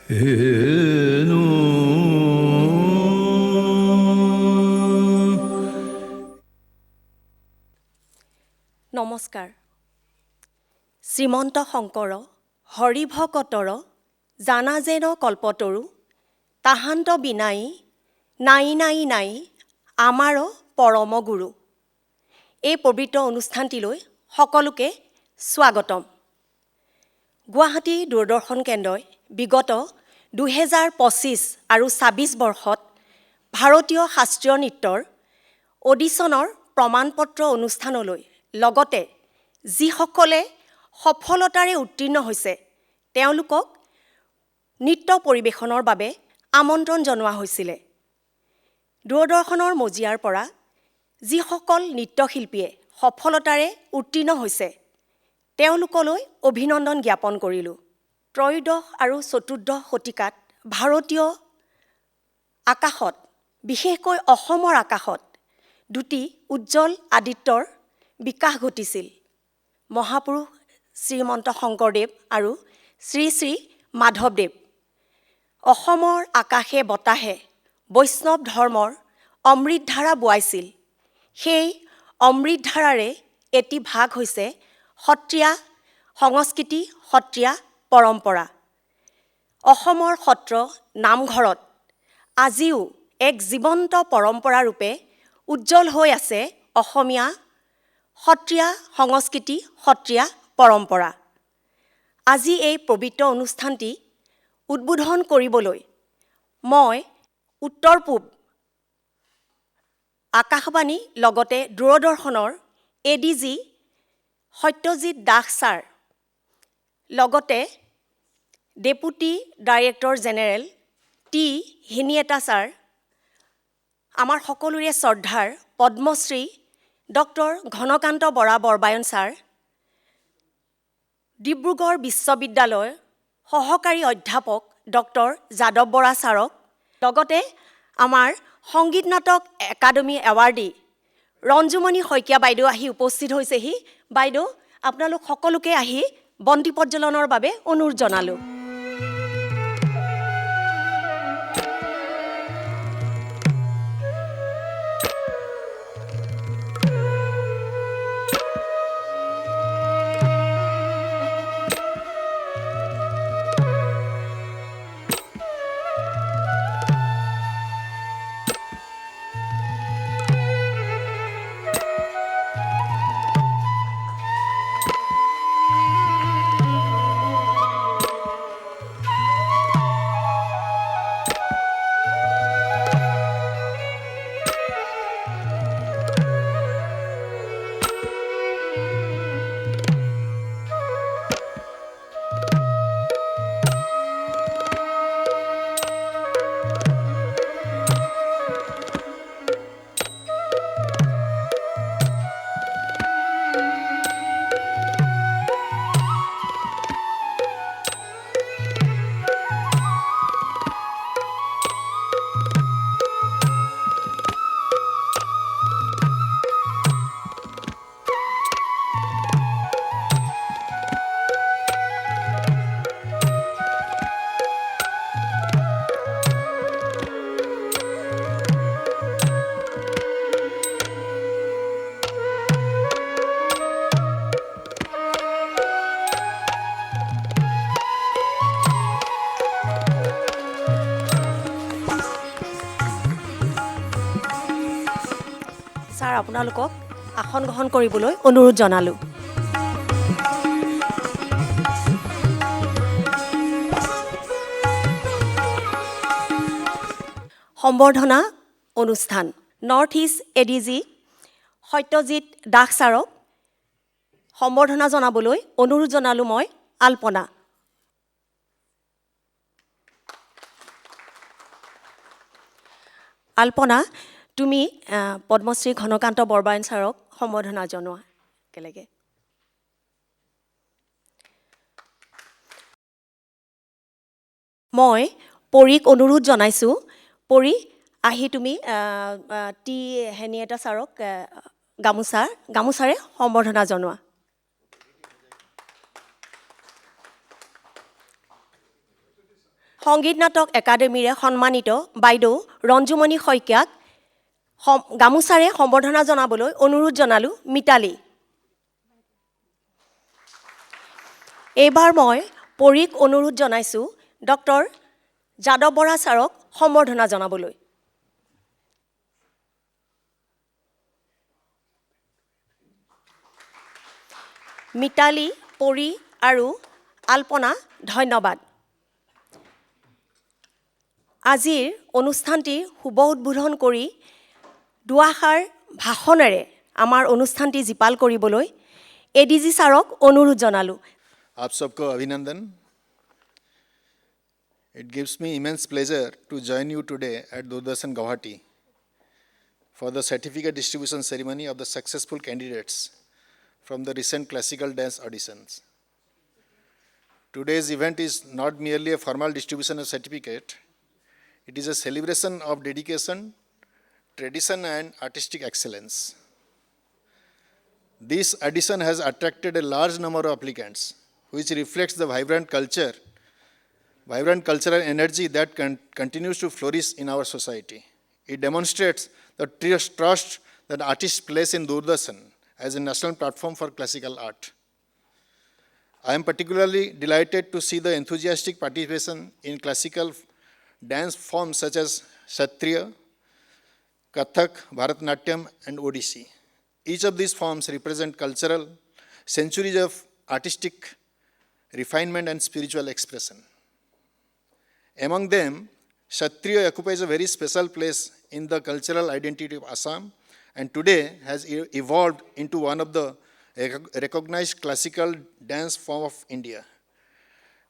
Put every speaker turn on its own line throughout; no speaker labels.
নমস্কাৰ। শ্ৰীমন্ত শংকৰ হৰিভকতৰ জানা যেন কল্পতৰু তাহান্ত বিনাই নাই নাই নাই আমাৰ পৰম গুৰু। এই পবিত্ৰ অনুষ্ঠানটিলৈ সকলোকে স্বাগতম। গুৱাহাটী দূৰদৰ্শন কেন্দ্ৰই বিগত 2025 আৰু 26 বৰ্ষত ভাৰতীয় শাস্ত্ৰীয় নৃত্যৰ অডিশ্যনৰ প্ৰমাণপত্ৰ অনুষ্ঠানলৈ লগতে যিসকলে সফলতাৰে উত্তীৰ্ণ হৈছে তেওঁলোকক নৃত্য পৰিৱেশনৰ বাবে আমন্ত্ৰণ জনোৱা হৈছিলে। দূৰদৰ্শনৰ মজিয়াৰ পৰা যিসকল নৃত্যশিল্পীয়ে সফলতাৰে উত্তীৰ্ণ হৈছে তেওঁলোকলৈ অভিনন্দন জ্ঞাপন কৰিলোঁ। ত্ৰয়োদশ আৰু চতুৰ্দশ শতিকাত ভাৰতীয় আকাশত বিশেষকৈ অসমৰ আকাশত দুটি উজ্জ্বল আদিত্যৰ বিকাশ ঘটিছিল। মহাপুৰুষ শ্ৰীমন্ত শংকৰদেৱ আৰু শ্ৰী শ্ৰী মাধৱদেৱ। অসমৰ আকাশে বতাহে বৈষ্ণৱ ধৰ্মৰ অমৃতধাৰা বোৱাইছিল। সেই অমৃতধাৰাৰে এটি ভাগ হৈছে সত্ৰীয়া সংস্কৃতি, সত্ৰীয়া পৰম্পৰা। অসমৰ সত্ৰ নামঘৰত আজিও এক জীৱন্ত পৰম্পৰা ৰূপে উজ্জ্বল হৈ আছে অসমীয়া সত্ৰীয়া সংস্কৃতি, সত্ৰীয়া পৰম্পৰা। আজি এই পবিত্ৰ অনুষ্ঠানটি উদ্বোধন কৰিবলৈ মই উত্তৰ পূব আকাশবাণী লগতে দূৰদৰ্শনৰ ADG সত্যজিৎ দাস ছাৰ লগতে deputy director general T Hiniyeta sir, আমাৰ সকলোৰে শ্ৰদ্ধাৰ পদ্মশ্ৰী ডক্টৰ ঘনকান্ত বৰা বৰবায়ন ছাৰ, ডিব্ৰুগড় বিশ্ববিদ্যালয়ৰ সহকাৰী অধ্যাপক ডক্টৰ যাদৱ বৰা ছাৰক, লগতে আমাৰ সংগীত নাটক একাডেমী এৱাৰ্ডী ৰঞ্জুমণি শইকীয়া বাইদেউ আহি উপস্থিত হৈছেহি। বাইদেউ আপোনালোক সকলোকে আহি বন্তি প্ৰজ্বলনৰ বাবে অনুৰোধ জনালোঁ। ছাৰ, আপোনালোকক আসন গ্ৰহণ কৰিবলৈ অনুৰোধ জনালোঁ। সম্বৰ্ধনা অনুষ্ঠান north east ADG Satyajit Das ছাৰক সম্বৰ্ধনা জনাবলৈ অনুৰোধ জনালোঁ মই আলপনা। আলপনা, তুমি পদ্মশ্ৰী ঘনকান্ত বৰবায়ন ছাৰক সম্বৰ্ধনা জনোৱা একেলগে। মই পৰীক অনুৰোধ জনাইছোঁ, পৰী আহি তুমি টি হেনিয়েটা ছাৰক গামোচাৰে সম্বৰ্ধনা জনোৱা। সংগীত নাটক একাডেমীৰে সন্মানিত বাইদেউ ৰঞ্জুমণি শইকীয়াক গামোচাৰে সম্বৰ্ধনা জনাবলৈ অনুৰোধ জনালোঁ মিতালী। এইবাৰ মই পৰীক অনুৰোধ জনাইছোঁ ডক্টৰ যাদৱ বৰা ছাৰক সম্বৰ্ধনা জনাবলৈ। মিতালী, পৰী আৰু আলপনা ধন্যবাদ। আজিৰ অনুষ্ঠানটি শুভ উদ্বোধন কৰি দুআষাৰ ভাষণেৰে আমাৰ অনুষ্ঠানটি জীপাল কৰিবলৈ এডিজি ছাৰক অনুৰোধ জনালোঁ।
आप सबको अभिनंदन। It gives me immense pleasure to join you today at Doordarshan Guwahati for the certificate distribution ceremony of the successful candidates from the recent classical dance auditions. Today's event is not merely a formal distribution of certificate, it is a celebration of dedication, tradition and artistic excellence. This audition has attracted a large number of applicants, which reflects the vibrant cultural energy that continues to flourish in our society. It demonstrates the trust that artists place in Doordarshan as a national platform for classical art. I am particularly delighted to see the enthusiastic participation in classical dance forms such as Kshatriya, Kathak, Bharatanatyam, and Odissi. Each of these forms represent cultural centuries of artistic refinement and spiritual expression. Among them, Kshatriya occupies a very special place in the cultural identity of Assam and today has evolved into one of the recognized classical dance form of India.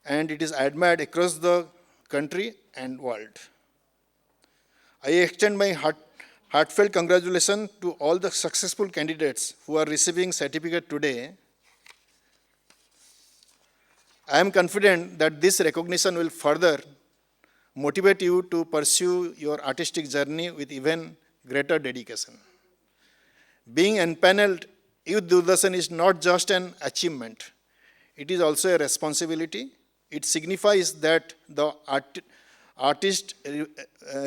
And it is admired across the country and world. I extend my heartfelt congratulations to all the successful candidates who are receiving certificate today. I am confident that this recognition will further motivate you to pursue your artistic journey with even greater dedication. Being empaneled Youth Doordarshan is not just an achievement, it is also a responsibility. It signifies that the artists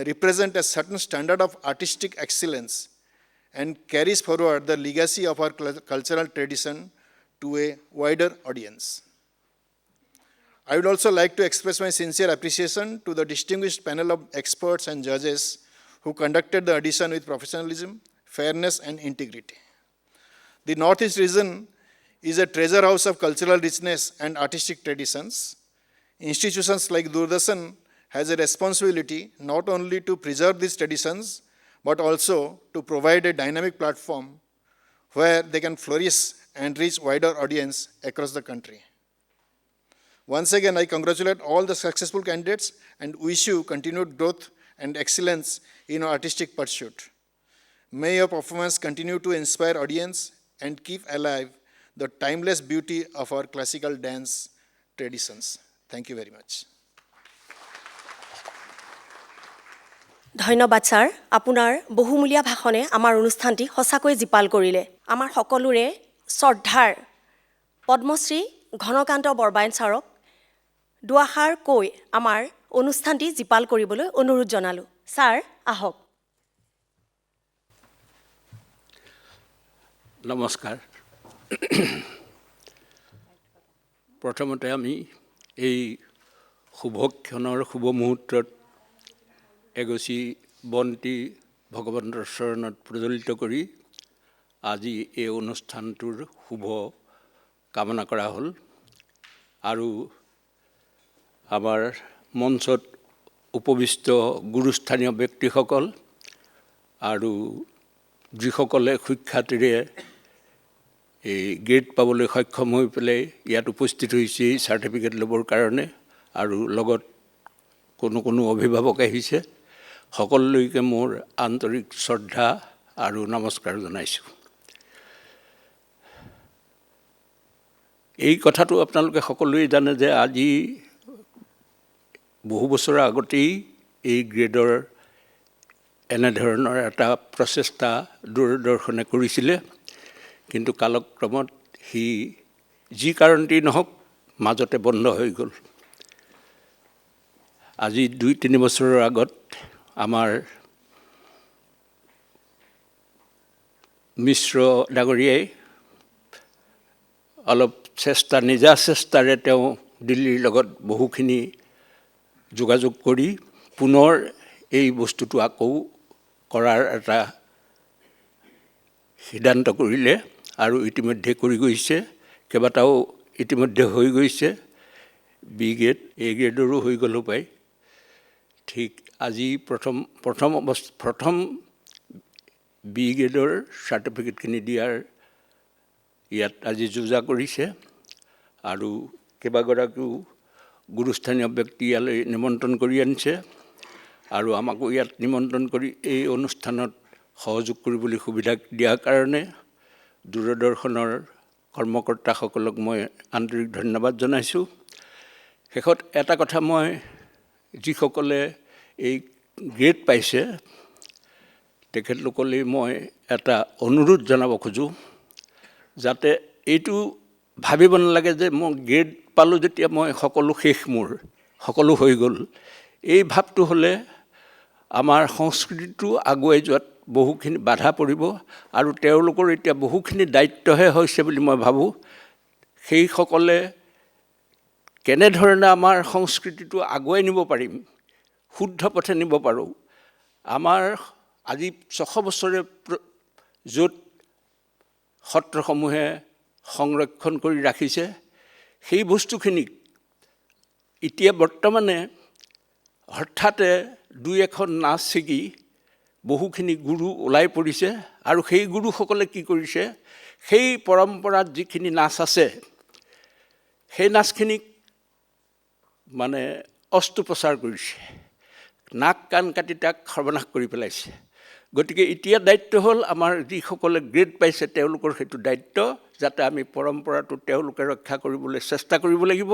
represent a certain standard of artistic excellence and carries forward the legacy of our cultural tradition to a wider audience. I would also like to express my sincere appreciation to the distinguished panel of experts and judges who conducted the audition with professionalism, fairness, and integrity. The Northeast region is a treasure house of cultural richness and artistic traditions. Institutions like Doordarshan has a responsibility not only to preserve these traditions, but also to provide a dynamic platform where they can flourish and reach wider audience across the country. Once again, I congratulate all the successful candidates and wish you continued growth and excellence in your artistic pursuit. May your performance continue to inspire audience and keep alive the timeless beauty of our classical dance traditions. Thank you very much.
ধন্যবাদ sir, আপোনাৰ বহুমূলীয়া ভাষণে আমাৰ অনুষ্ঠানটি সঁচাকৈ জীপাল কৰিলে। আমাৰ সকলোৰে শ্ৰদ্ধাৰ পদ্মশ্ৰী ঘনকান্ত বৰবায়ন ছাৰক দুআষাৰ কৈ আমাৰ অনুষ্ঠানটি জীপাল কৰিবলৈ অনুৰোধ জনালোঁ। ছাৰ আহক।
নমস্কাৰ। প্ৰথমতে আমি এই শুভক্ষণৰ শুভ মুহূৰ্তত এগছি বন্তি ভগৱন্তৰ চৰণত প্ৰজ্বলিত কৰি আজি এই অনুষ্ঠানটোৰ শুভ কামনা কৰা হ'ল। আৰু আমাৰ মঞ্চত উপবিষ্ট গুৰুস্থানীয় ব্যক্তিসকল আৰু যিসকলে সুখ্যাতিৰে এই গ্ৰেড পাবলৈ সক্ষম হৈ পেলাই ইয়াত উপস্থিত হৈছে চাৰ্টিফিকেট ল'বৰ কাৰণে, আৰু লগত কোনো অভিভাৱক আহিছে, সকলোলৈকে মোৰ আন্তৰিক শ্ৰদ্ধা আৰু নমস্কাৰ জনাইছোঁ। এই কথাটো আপোনালোকে সকলোৱে জানে যে আজি বহু বছৰৰ আগতেই এই গ্ৰেডৰ এনেধৰণৰ এটা প্ৰচেষ্টা দূৰদৰ্শনে কৰিছিলে, কিন্তু কালক্ৰমত সি যি কাৰণতেই নহওক মাজতে বন্ধ হৈ গ'ল। আজি 2-3 বছৰৰ আগত আমাৰ মিশ্ৰ ডাঙৰীয়াই অলপ নিজা চেষ্টাৰে তেওঁ দিল্লীৰ লগত বহুখিনি যোগাযোগ কৰি পুনৰ এই বস্তুটো আকৌ কৰাৰ এটা সিদ্ধান্ত কৰিলে আৰু ইতিমধ্যে কৰি গৈছে। কেইবাটাও ইতিমধ্যে হৈ গৈছে। B গ্ৰেড A গ্ৰেডৰো হৈ গ'ল পায়। ঠিক আজি প্ৰথম B গ্ৰেডৰ চাৰ্টিফিকেটখিনি দিয়াৰ ইয়াত আজি যোজা কৰিছে আৰু কেইবাগৰাকীও গুৰুস্থানীয় ব্যক্তি ইয়ালৈ নিমন্ত্ৰণ কৰি আনিছে আৰু আমাকো ইয়াত নিমন্ত্ৰণ কৰি এই অনুষ্ঠানত সহযোগ কৰিবলৈ সুবিধা দিয়াৰ কাৰণে দূৰদৰ্শনৰ কৰ্মকৰ্তাসকলক মই আন্তৰিক ধন্যবাদ জনাইছোঁ। শেষত এটা কথা মই যিসকলে এই গ্ৰেড পাইছে তেখেতলোকলৈ মই এটা অনুৰোধ জনাব খোজোঁ, যাতে এইটো ভাবিব নালাগে যে মই গ্ৰেড পালোঁ যেতিয়া মই সকলো শেষ, মোৰ সকলো হৈ গ'ল। এই ভাৱটো হ'লে আমাৰ সংস্কৃতিটো আগুৱাই যোৱাত বহুখিনি বাধা পৰিব আৰু তেওঁলোকৰ এতিয়া বহুখিনি দায়িত্বহে হৈছে বুলি মই ভাবোঁ। সেইসকলে কেনেধৰণে আমাৰ সংস্কৃতিটো আগুৱাই নিব পাৰিম, শুদ্ধ পথে নিব পাৰোঁ। আমাৰ আজি 600 বছৰে য'ত সত্ৰসমূহে সংৰক্ষণ কৰি ৰাখিছে, সেই বস্তুখিনিক এতিয়া বৰ্তমানে হঠাতে 2-এখন নাচ শিকি বহুখিনি গুৰু ওলাই পৰিছে আৰু সেই গুৰুসকলে কি কৰিছে, সেই পৰম্পৰাত যিখিনি নাচ আছে সেই নাচখিনিক মানে অস্ত্ৰোপচাৰ কৰিছে, নাক কাণ কাটি তাক সৰ্বনাশ কৰি পেলাইছে। গতিকে এতিয়া দায়িত্ব হ'ল আমাৰ যিসকলে গ্ৰেড পাইছে তেওঁলোকৰ সেইটো দায়িত্ব, যাতে আমি পৰম্পৰাটো তেওঁলোকে ৰক্ষা কৰিবলৈ চেষ্টা কৰিব লাগিব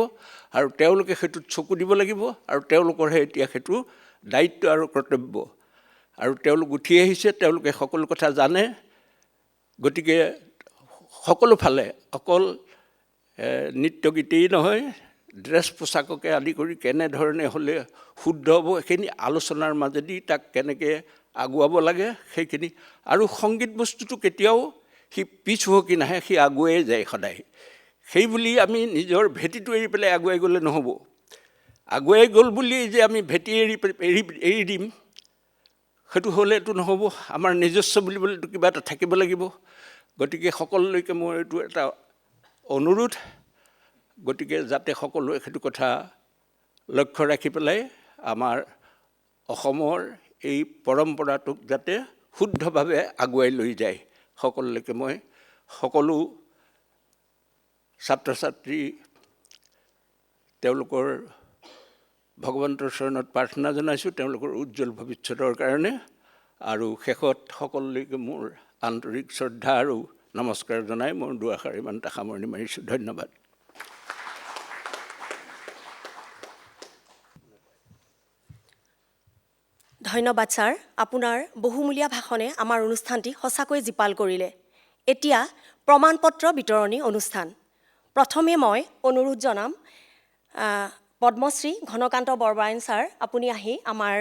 আৰু তেওঁলোকে সেইটোত চকু দিব লাগিব আৰু তেওঁলোকৰহে এতিয়া সেইটো দায়িত্ব আৰু কৰ্তব্য। আৰু তেওঁলোক উঠি আহিছে, তেওঁলোকে সকলো কথা জানে। গতিকে সকলো ফালে অকল নৃত্য গীতেই নহয়, ড্ৰেছ পোছাককে আদি কৰি কেনেধৰণে হ'লে শুদ্ধ হ'ব সেইখিনি আলোচনাৰ মাজেদি তাক কেনেকৈ আগুৱাব লাগে সেইখিনি। আৰু সংগীত বস্তুটো কেতিয়াও সি পিছ হুহকি নাহে, সি আগুৱাই যায় সদায়। সেই বুলি আমি নিজৰ ভেটিটো এৰি পেলাই আগুৱাই গ'লে নহ'ব। আগুৱাই গ'ল বুলি যে আমি ভেটি এৰি দিম, সেইটো হ'লেতো নহ'ব। আমাৰ নিজস্ব বুলিবলৈতো কিবা এটা থাকিব লাগিব। গতিকে সকলোলৈকে মোৰ এইটো এটা অনুৰোধ, গতিকে যাতে সকলোৱে সেইটো কথা লক্ষ্য ৰাখি পেলাই আমাৰ অসমৰ এই পৰম্পৰাটোক যাতে শুদ্ধভাৱে আগুৱাই লৈ যায়, সকলোলৈকে মই সকলো ছাত্ৰ ছাত্ৰী তেওঁলোকৰ ভগৱন্তৰ চৰণত প্ৰাৰ্থনা জনাইছোঁ তেওঁলোকৰ উজ্জ্বল ভৱিষ্যতৰ কাৰণে। আৰু শেষত সকলোলৈকে মোৰ আন্তৰিক শ্ৰদ্ধা আৰু নমস্কাৰ জনাই মোৰ দুআষাৰ ইমানটা সামৰণি মাৰিছোঁ। ধন্যবাদ।
ধন্যবাদ ছাৰ। আপোনাৰ বহুমূলীয়া ভাষণে আমাৰ অনুষ্ঠানটি সঁচাকৈ জীপাল কৰিলে। এতিয়া প্ৰমাণ পত্ৰ বিতৰণী অনুষ্ঠান। প্ৰথমে মই অনুৰোধ জনাম পদ্মশ্ৰী ঘনকান্ত বৰবৰাইন ছাৰ, আপুনি আহি আমাৰ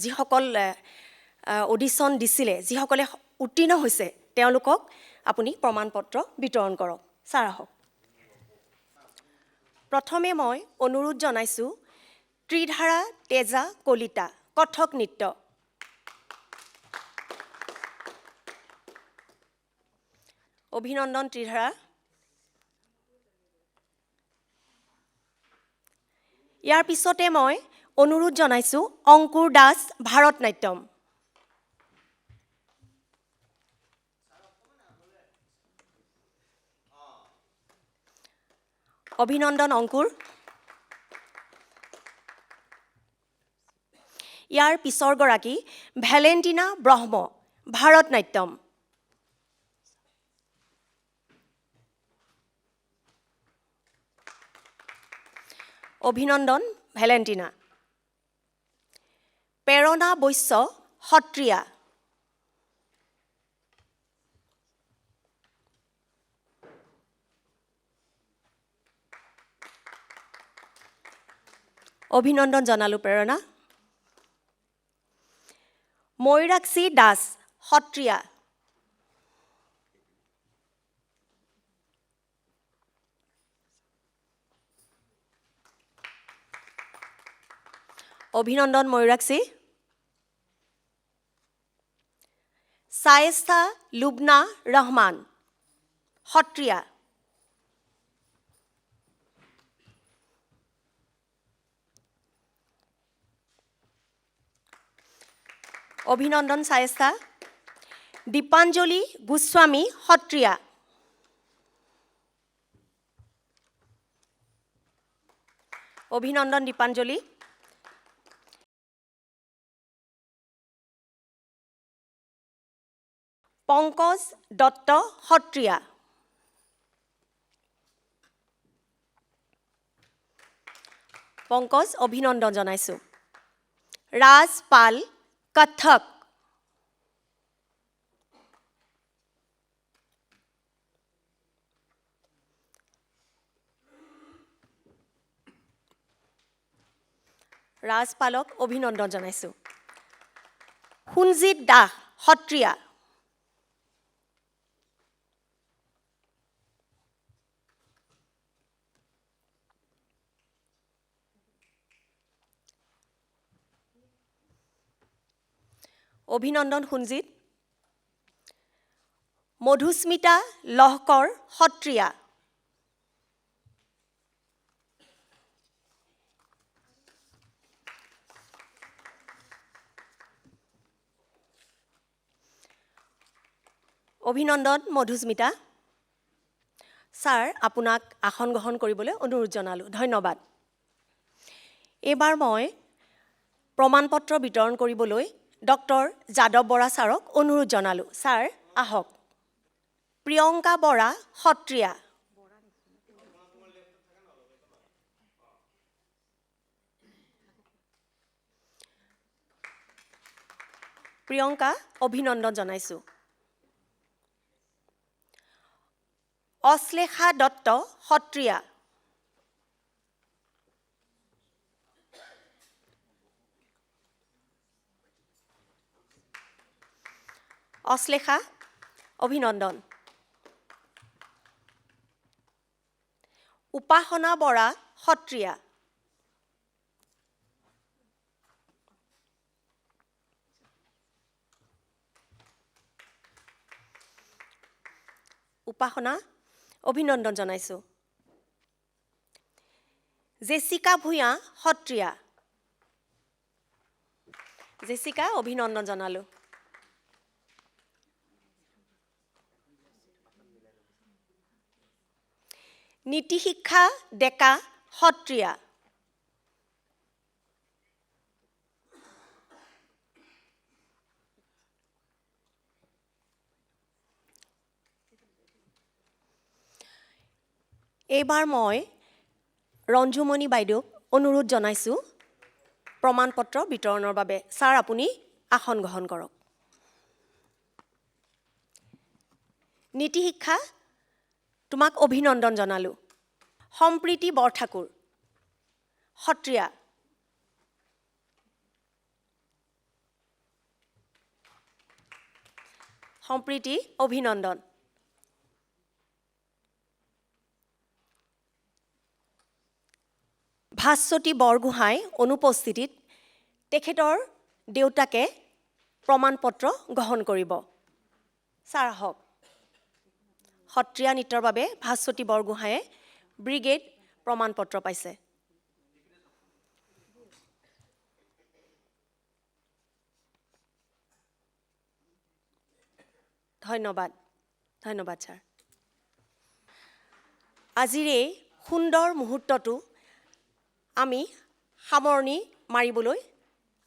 যিসকল অডিশ্যন দিছিলে, যিসকলে উত্তীৰ্ণ হৈছে তেওঁলোকক আপুনি প্ৰমাণ পত্ৰ বিতৰণ কৰক। ছাৰ আহক। প্ৰথমে মই অনুৰোধ জনাইছোঁ ত্ৰিধাৰা তেজা কলিতা, কথক নৃত্য। অভিনন্দন ত্ৰিধাৰা। ইয়াৰ পিছতে মই অনুৰোধ জনাইছোঁ অংকুৰ দাস, ভাৰত নাট্যম। অভিনন্দন অংকুৰ। ইয়াৰ পিছৰগৰাকী ভেলেণ্টিনা ব্ৰহ্ম, ভাৰত নাট্যম। অভিনন্দন ভেলেণ্টিনা। প্ৰেৰণা বৈশ্য, সত্ৰীয়া। অভিনন্দন জনালো প্ৰেৰণা। ময়ূৰাক্ষী দাস সত্ৰীয়া। অভিনন্দন ময়ূৰাক্ষী। শায়েস্তা লুবনা ৰহমান সত্ৰীয়া। অভিনন্দন শায়েস্তা। দীপাঞ্জলি গোস্বামী সত্ৰীয়া। অভিনন্দন দীপাঞ্জলি। পংকজ দত্ত সত্ৰীয়া। পংকজ অভিনন্দন জনাইছোঁ। ৰাজ পাল কথক। ৰাজ পালক অভিনন্দন জনাইছোঁ। সুনজিত দাস সত্ৰীয়া। অভিনন্দন সুনজিত। মধুস্মিতা লহকৰ সত্ৰীয়া। অভিনন্দন মধুস্মিতা। ছাৰ আপোনাক আসন গ্ৰহণ কৰিবলৈ অনুৰোধ জনালোঁ। ধন্যবাদ। এইবাৰ মই প্ৰমাণপত্ৰ বিতৰণ কৰিবলৈ ডক্টৰ যাদৱ বৰা ছাৰক অনুৰোধ জনালোঁ। ছাৰ আহক। প্ৰিয়ংকা বৰা সত্ৰীয়া। প্ৰিয়ংকা অভিনন্দন জনাইছোঁ। অশ্লেষা দত্ত সত্ৰীয়া। অশ্লেষা অভিনন্দন। উপাসনা বৰা সত্ৰীয়া। উপাসনা অভিনন্দন জনাইছোঁ। জেছিকা ভূঞা সত্ৰীয়া। জেছিকা অভিনন্দন জনালোঁ। নীতিশিক্ষা ডেকা সত্ৰীয়া। এইবাৰ মই ৰঞ্জুমণি বাইদেউক অনুৰোধ জনাইছোঁ প্ৰমাণপত্ৰ বিতৰণৰ বাবে। ছাৰ আপুনি আসন গ্ৰহণ কৰক। নীতিশিক্ষা তোমাক অভিনন্দন জনালোঁ। সম্প্ৰীতি বৰঠাকুৰ সত্ৰীয়া। সম্প্ৰীতি অভিনন্দন। ভাস্বতী বৰগোহাঁই অনুপস্থিতিত তেখেতৰ দেউতাকে প্ৰমাণপত্ৰ গ্ৰহণ কৰিব। ছাৰ আহক। সত্ৰীয়া নৃত্যৰ বাবে ভাস্বতী বৰগোহাঁয়ে ব্ৰিগেড প্ৰমাণপত্ৰ পাইছে। ধন্যবাদ। ধন্যবাদ ছাৰ। আজিৰ এই সুন্দৰ মুহূৰ্তটো আমি সামৰণি মাৰিবলৈ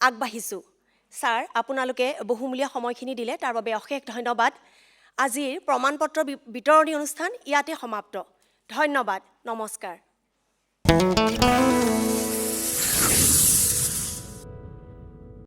আগবাঢ়িছোঁ। ছাৰ আপোনালোকে বহুমূলীয়া সময়খিনি দিলে তাৰ বাবে অশেষ ধন্যবাদ। আজিৰ প্ৰমাণপত্ৰ বিতৰণী অনুষ্ঠান ইয়াতে সমাপ্ত। ধন্যবাদ। নমস্কাৰ।